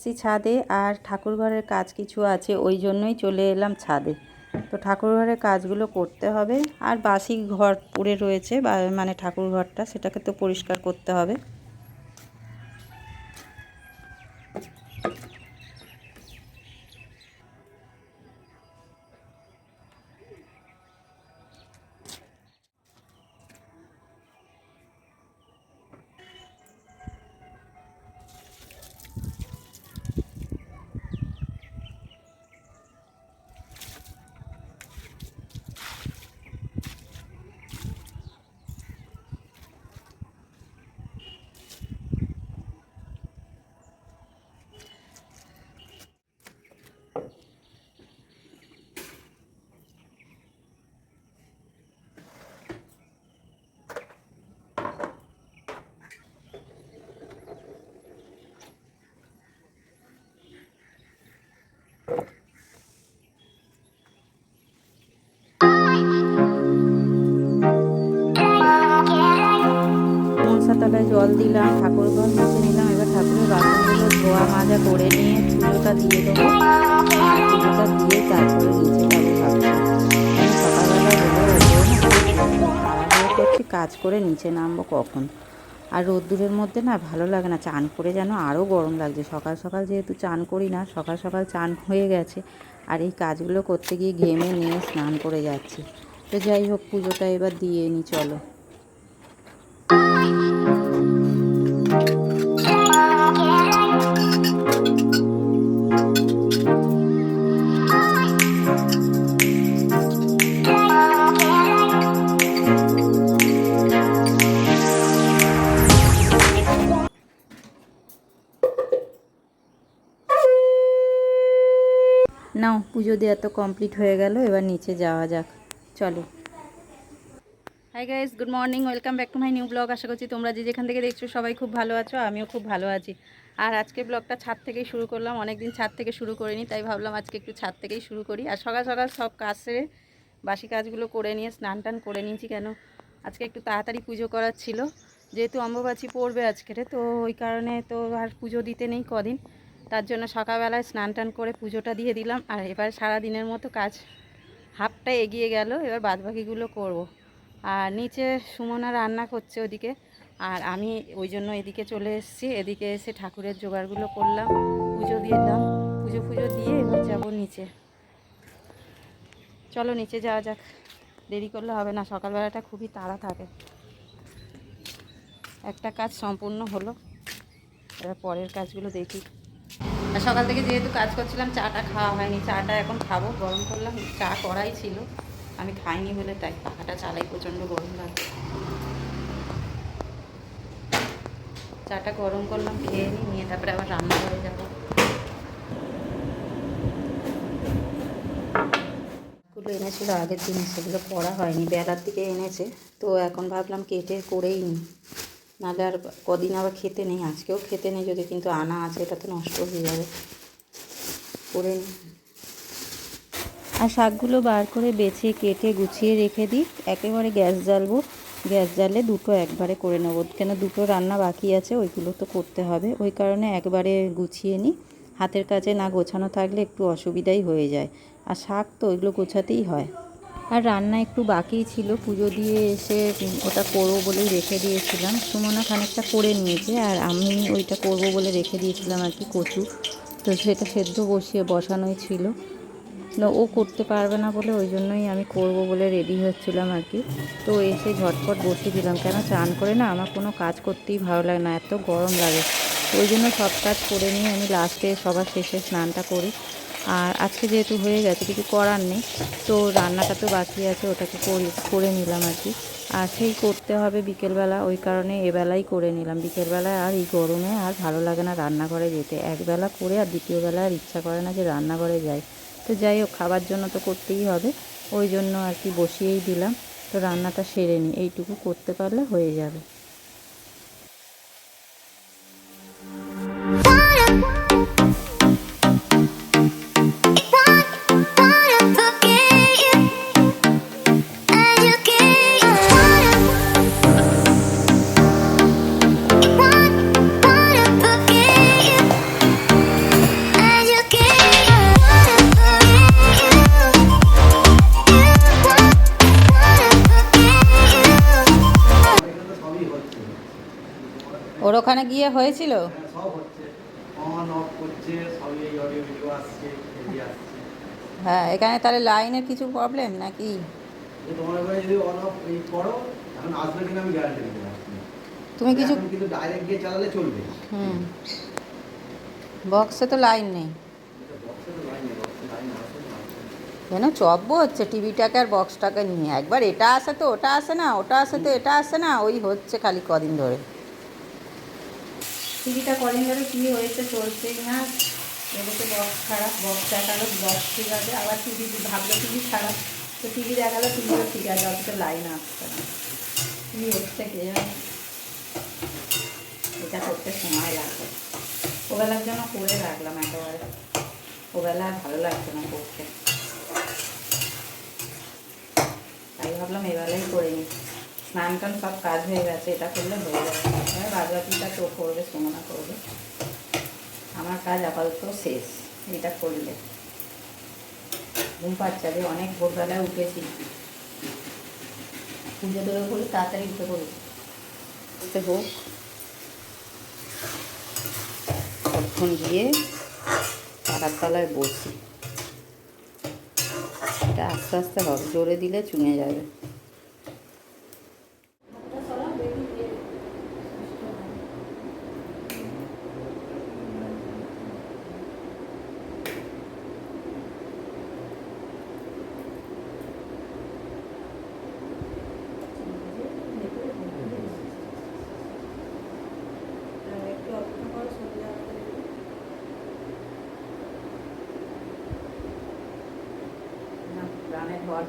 এসেছি ছাদে, আর ঠাকুরঘরের কাজ কিছু আছে, ওই জন্যই চলে এলাম ছাদে। তো ঠাকুরঘরের কাজগুলো করতে হবে, আর বাসি ঘর পড়ে রয়েছে মানে ঠাকুরঘরটা, সেটাকে তো পরিষ্কার করতে হবে। মনসাতলায় জল দিলাম, ঠাকুরঘর মুছে নিলাম। এবার ঠাকুরের বাসনগুলো ধোয়া মাজা করে নিয়ে পুজোটা দিয়ে দেবো, আর পুজোটা দিয়ে তারপরে নিচে যাবো ভাবছি। সকালবেলা তাড়াহুড়ো করছি, কাজ করে নিচে নামবো কখন। আর রোদ্দুরের মধ্যে না ভালো লাগে না, চান করে যেন আরও গরম লাগছে। সকাল সকাল যেহেতু চান করি না, সকাল সকাল চান হয়ে গেছে, আর এই কাজগুলো করতে গিয়ে ঘেমে নিয়ে স্নান করে যাচ্ছি। তো যাই হোক, পুজোটা এবার দিয়ে নি, চলো। নাও, পুজো দেওয়া তো কমপ্লিট হয়ে গেল, এবার নিচে যাওয়া যাক, চলো। Hi guys, good morning, welcome back to my new blog. আশা করছি তোমরা যে যেখান থেকে দেখছো সবাই খুব ভালো আছো, আমিও খুব ভালো আছি। আর আজকে ব্লগটা ছাদ থেকেই শুরু করলাম, অনেকদিন ছাদ থেকে শুরু করিনি, তাই ভাবলাম আজকে একটু ছাদ থেকেই শুরু করি। আর সকাল সকাল সব কাজ সেরে বাসি কাজগুলো করে নিয়ে স্নান টান করে নিয়েছি, কেন আজকে একটু তাড়াতাড়ি পুজো করার ছিল, যেহেতু অম্বুবাচী পড়বে আজকের, তো ওই কারণে তো আর পুজো দিতে নেই কদিন, তার জন্য সকালবেলায় স্নান টান করে পুজোটা দিয়ে দিলাম। আর এবার সারা দিনের মতো কাজ হাফটা এগিয়ে গেল, এবার বাদবাকিগুলো করব। আর নিচে সুমনা রান্না করছে ওদিকে, আর আমি ওই জন্য এদিকে চলে এসেছি। এদিকে এসে ঠাকুরের জোগাড়গুলো করলাম, পুজো দিলাম, পুজো দিয়ে এবার যাবো নিচে। চলো নিচে যাওয়া যাক, দেরি করলে হবে না, সকালবেলাটা খুবই তাড়া থাকে। একটা কাজ সম্পূর্ণ হলো, এবার পরের কাজগুলো দেখি। আর সকাল থেকে যেহেতু কাজ করছিলাম, চাটা খাওয়া হয়নি, চাটা এখন খাবো। গরম করলাম, চা করাই ছিল, আমি খাইনি বলে তাই পাখাটা চালাই, প্রচণ্ড গরম লাগছে। চাটা গরম করলাম, খেয়ে নিয়ে তারপরে আবার রান্নাঘরে যাবো। গুলো এনেছিল আগের দিনে, সেগুলো পড়া হয়নি, বেলার দিকে এনেছে, তো এখন ভাবলাম কেটে করেই নিই, নাহলে আর কদিন আবার খেতে নেই। আজকেও খেতে নেই, যদি কিন্তু আনা আছে, এটা তো নষ্ট হয়ে যাবে, করে নিই। আর শাকগুলো বার করে বেছে কেটে গুছিয়ে রেখে দিই, একেবারে গ্যাস জ্বালবো, গ্যাস জ্বালে দুটো একবারে করে নেবো, কেন দুটো রান্না বাকি আছে, ওইগুলো তো করতে হবে, ওই কারণে একবারে গুছিয়ে নিই। হাতের কাছে না গোছানো থাকলে একটু অসুবিধাই হয়ে যায়, আর শাক তো ওইগুলো গোছাতেই হয়। আর রান্না একটু বাকিই ছিল, পুজো দিয়ে এসে ওটা করবো বলেই রেখে দিয়েছিলাম। সুমনা খানিকটা করে নিয়েছে, আর আমি ওইটা করব বলে রেখে দিয়েছিলাম আর কি, কচু, তো সেটা সেদ্ধ বসানোই ছিল না, ও করতে পারবে না বলে ওই জন্যই আমি করব বলে রেডি হচ্ছিলাম আর কি। তো এসে ঝটপট বসিয়ে দিলাম, কেন চান করে না আমার কোনো কাজ করতেই ভালো লাগে না, এত গরম লাগে, ওই জন্য সব কাজ করে নিয়ে আমি লাস্টে সবার শেষে স্নানটা করি। আর আজকে যেহেতু হয়ে গেছে, কিছু করার নেই, তো রান্নাটা তো বাকি আছে, ওটাকে করে নিলাম আর কি। আর সেই করতে হবে বিকেলবেলা, ওই কারণে এবেলাই করে নিলাম। বিকেলবেলায় আর এই গরমে আর ভালো লাগে না রান্নাঘরে যেতে, একবেলা করে আর দ্বিতীয়বেলা আর ইচ্ছা করে না যে রান্নাঘরে যাই। তো যাই হোক, খাবার জন্য তো করতেই হবে, ওই জন্য আর কি বসিয়েই দিলাম। তো রান্নাটা সেরে নিই, এইটুকু করতে পারলে হয়ে যাবে। ওর ওখানে গিয়ে হয়েছিল? হ্যাঁ, সব হচ্ছে, অন অফ করছে, সবই এই অডিও ভিডিও আসছে, এগিয়ে আসছে। হ্যাঁ, এখানে তাহলে লাইনের কিছু প্রবলেম নাকি? যে তোমার ওখানে যদি অন অফ এই করো, এখন আসবে কিনা আমি গ্যারান্টি দিতে পারছি না। তুমি কিছু এখন কিন্তু ডাইরেক্ট গিয়ে চালালে চলবে। হুম, বক্সে তো লাইন নেই। এটা বক্সে তো লাইন নেই, বক্সে লাইন আসে না। যেন চব্য হচ্ছে টিভিটাকে আর বক্সটাকে নিয়ে, একবার এটা আসে তো ওটা আসে না, ওটা আসে তো এটা আসে না, ওই হচ্ছে খালি কদিন ধরে। টিভিটা কদিন ধরে কী হয়েছে, চলছেই না। এদিকে বক্স খারাপ, বক্স দেখালো বক্স ঠিক আছে, আবার টিভি ভাবলো টিভি খারাপ, তো টিভি দেখালো টিভিও ঠিক আছে, অথচ লাইন আসছে না। কী হচ্ছে কে জানে, এটা করতে সময় লাগবে। ওবেলার জন্য করে রাখলাম একেবারে, ওবেলা আর ভালো লাগছে না করতে, তাই ভাবলাম এবেলাই করে নিই। স্নান টান সব কাজ হয়ে গেছে, এটা করলে হয়ে যাবে। এবার বাদবাকিটা তো করবে, সুমনা করবে। আমার কাজ আপাতত শেষ এটা করলে। ঘুম পাচ্ছে, যে অনেক ভোরবেলায় উঠেছি, পুজো দেবে বলে তাড়াতাড়ি উঠে পড়েছি। উঠে হোক, তখন গিয়ে পাড়ার তলায় বসি। এটা আস্তে আস্তে হবে, জোরে দিলে চুঙে যাবে। প্রাণের ঘর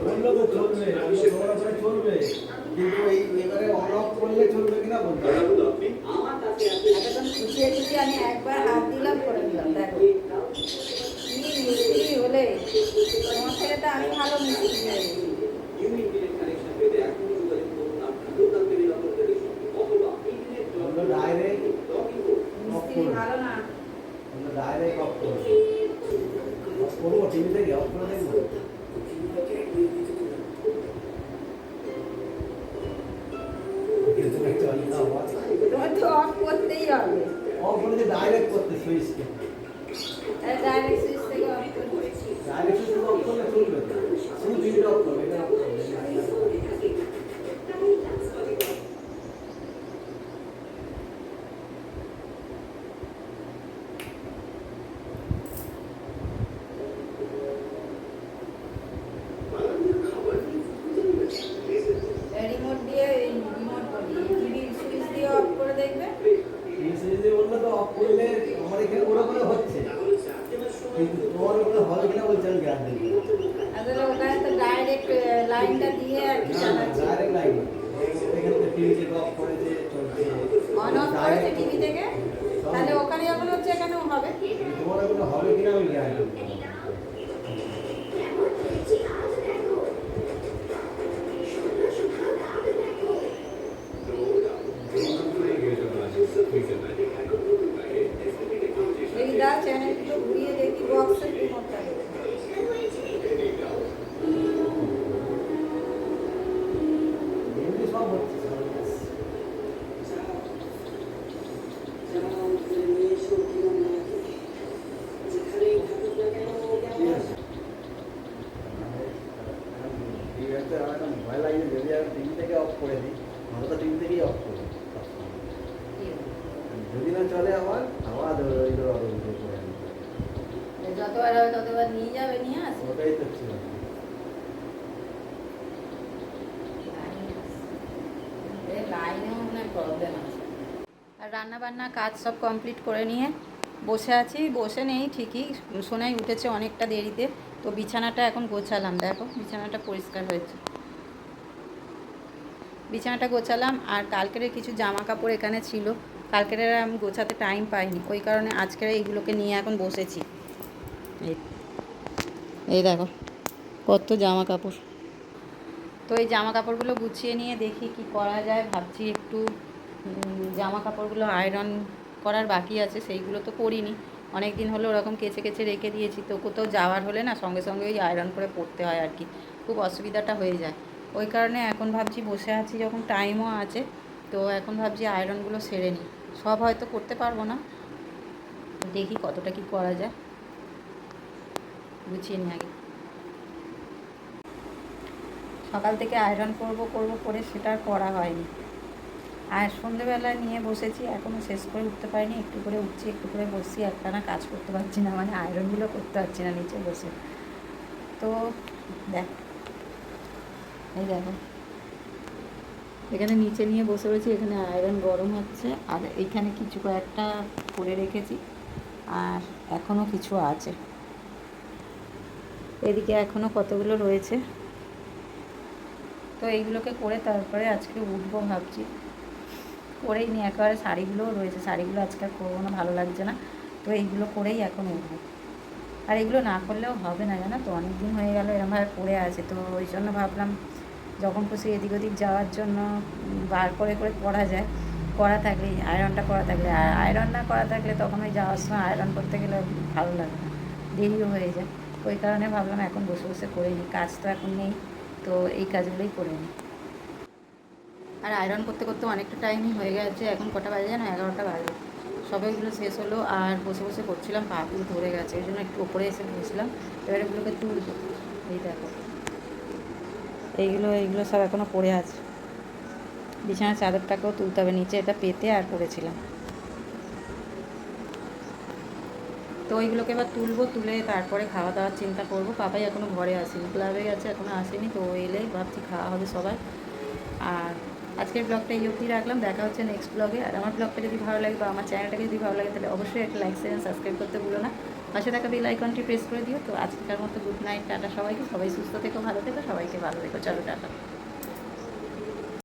বললো তো চলবে, তোমরা করে চলবে, কিন্তু এই এবারে অন অফ করলে চলবে কিনা বলতে হবে। এতক্ষণ খুঁচিয়ে খুঁচিয়ে আমি একবার হাত দিলাম, করে দিলাম। দেখো কি মিস্ত্রি হলে, তোমার থেকে তো আমি ভালো মিস্ত্রি হয়ে গেছি। বললো ডাইরেক্ট অফ মিস্ত্রি করবে, ভালো না। বললো ডাইরেক্ট অফ করবে। অফ করবো, টিভি থেকে অফ করে দেখবো। কিন্তু চলে না আবার। তোমার তো অফ করতেই হবে, অফ করে ডাইরেক্ট করতে সুইচকে, ডাইরেক্ট সুইচ থেকে অফ করতে। ডাইরেক্ট সুইচ অফ করলে চলবে না, শুধু টিভিটা অফ করবে, এটা অফ করবে। রিমোট দিয়ে, রিমোট বলি টিভি সুইচ দিয়ে অফ করে দেখবে। এই সুইচে বললে তো অফ করলে আমার এখানে ওরকম হচ্ছে, কিন্তু তোমার ওখানে হবে কিনা বলছে আমি গ্যারান্টি দিই না। আসলে ওখানে তো ডাইরেক্ট লাইনটা দিয়ে আর কি না, চালাচ্ছি। ডাইরেক্ট লাইন এখানে তো টিভি থেকে অফ করে যে চলছে, অন অফ করেছে টিভি থেকে, তাহলে ওখানে যখন হচ্ছে এখানেও হবে। তোমার ওখানে হবে কিনা আমি গ্যারান্টি দিই না। দেখি দাও চ্যানেলগুলো ঘুরিয়ে দেখি বক্সের রিমোটটা দেখি। এমনি সব হচ্ছে সব। ভয় লাগে যদি আমি টিভি থেকে অফ করে দিই, আমরা তো টিভি থেকেই অফ করি সবসময়। যদি না চলে আবার ওই করে যতবার হবে ততবার নিয়ে যাবে, নিয়ে আসবে। ওটাই তো ছিল। লাইনেও মনে প্রবলেম আছে। আর রান্না বান্না কাজ সব কমপ্লিট করে নিয়ে বসে আছি, বসে নেই ঠিকই, সোনাই উঠেছে অনেকটা দেরিতে, তো বিছানাটা এখন গোছালাম। দেখো বিছানাটা পরিষ্কার হয়েছে, বিছানাটা গোছালাম। আর কালকের কিছু জামা কাপড় এখানে ছিল, কালকের আমি গোছাতে টাইম পাইনি, ওই কারণে আজকের এইগুলোকে নিয়ে এখন বসেছি। এই দেখো কত জামা কাপড়, তো এই জামা কাপড়গুলো গুছিয়ে নিয়ে দেখি কি করা যায়। ভাবছি একটু জামা কাপড়গুলো আয়রন করার বাকি আছে, সেইগুলো তো করিনি অনেক দিন হলো, ওরকম কেচে কেচে রেখে দিয়েছি। তো কোথাও যাওয়ার হলে না সঙ্গে সঙ্গে ওই আয়রন করে পরতে হয় আর কি, খুব অসুবিধাটা হয়ে যায়। ওই কারণে এখন ভাবছি বসে আছি যখন টাইমও আছে, তো এখন ভাবছি আয়রনগুলো সেরে নিই। সব হয়তো করতে পারবো না, দেখি কতটা কি করা যায়, গুছিয়ে নিই আগে। সকাল থেকে আয়রন করব করে সেটা আর করা হয়নি। আর সন্ধেবেলায় নিয়ে বসেছি, এখনও শেষ করে উঠতে পারিনি। একটু করে উঠছি, একটু করে বসছি, একটানা কাজ করতে পারছি না, মানে আয়রনগুলো করতে পারছি না নিচে বসে। তো দেখ, এই দেখো এখানে নিচে নিয়ে বসে রয়েছি, এখানে আয়রন গরম হচ্ছে, আর এইখানে কিছু কয়েকটা করে রেখেছি, আর এখনও কিছু আছে, এদিকে এখনও কতগুলো রয়েছে। তো এইগুলোকে করে তারপরে আজকে উঠবো ভাবছি, করেই নি একেবারে। শাড়িগুলোও রয়েছে, শাড়িগুলো আজকে আর করবো না, ভালো লাগছে না। তো এইগুলো করেই এখন উঠবো। আর এগুলো না করলেও হবে না, জানো তো, অনেক দিন হয়ে গেল এরমভাবে পড়ে আছে। তো ওই জন্য ভাবলাম যখন খুশি এদিক ওদিক যাওয়ার জন্য বার করে করে পরা যায়, করা থাকলে, আয়রনটা করা থাকলে। আর আয়রন না করা থাকলে তখন ওই যাওয়ার সময় আয়রন করতে গেলে ভালো লাগে না, দেরিও হয়ে যায়। ওই কারণে ভাবলাম এখন বসে বসে করে নিই, কাজ তো এখন নেই, তো এই কাজগুলোই করে নিই। আর আয়রন করতে করতে অনেকটা টাইমই হয়ে গেছে, এখন কটা বাজে জানো, 11টা বাজে। সবে এগুলো শেষ হলো, আর বসে বসে করছিলাম, পা পুরো ধরে গেছে, ওই জন্য একটু ওপরে এসে বসলাম। এবার এগুলোকে তুলবো। এই দেখো এইগুলো সব এখনও পড়ে আছে। বিছানার চাদরটাকেও তুলতে হবে, নিচে এটা পেতে আর পড়েছিলাম। তো ওইগুলোকে এবার তুলবো, তুলে তারপরে খাওয়া দাওয়ার চিন্তা করবো। পাপাই এখনও ঘরে আসেনি, ক্লাবে গেছে, এখনও আসেনি। তো এলে ভাবছি খাওয়া হবে সবার। আর আজকের ব্লগটা এই অবধি রাখলাম, দেখা হচ্ছে নেক্সট ব্লগে। আর আমার ব্লগটা যদি ভালো লাগে বা আমার চ্যানেলটাকে যদি ভালো লাগে, তাহলে অবশ্যই একটা লাইক শেয়ার সাবস্ক্রাইব করতে ভুলো না। পাশে থাকা বেল আইকনটি প্রেস করে দিও। তো আজকের মতো গুড নাইট, টাটা সবাইকে। সবাই সুস্থ থেকো, ভালো থেকো, সবাইকে ভালো থেকো, চলো টাটা।